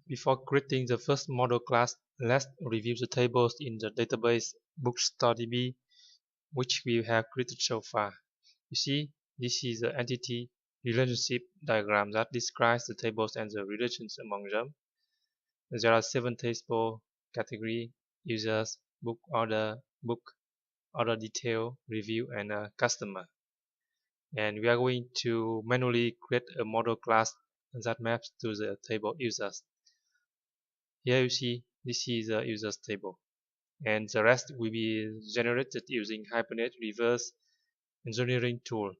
Before creating the first model class, let's review the tables in the database bookstore.db, which we have created so far. You see, this is the entity relationship diagram that describes the tables and the relations among them. There are 7 tables: category, users, book order detail, review, and customer. And we are going to manually create a model class that maps to the table users. Here you see this is the users table, and the rest will be generated using Hibernate reverse engineering tool.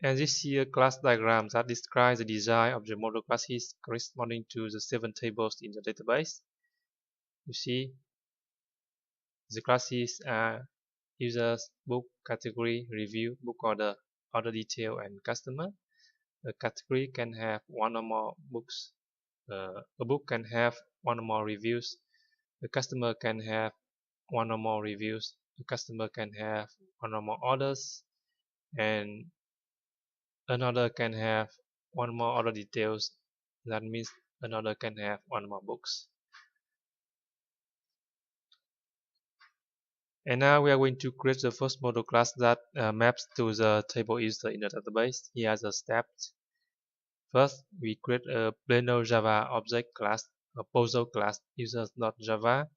And this here class diagram that describes the design of the model classes corresponding to the 7 tables in the database. You see the classes are users, book, category, review, book order, order detail, and customer. A category can have one or more books. A book can have one or more reviews. A customer can have one or more reviews. A customer can have one or more orders, and another can have one more order details. That means another can have one more books. And now we are going to create the first model class that maps to the table user in the database. Here are the steps. First, we create a Plano Java object class, a puzzle class users.java,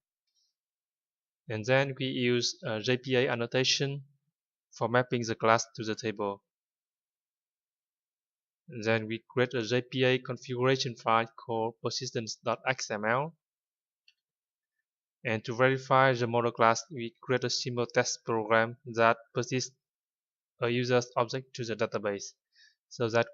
and then we use JPA annotation for mapping the class to the table. And then we create a JPA configuration file called persistence.xml. And to verify the model class, we create a simple test program that persists a user's object to the database, so that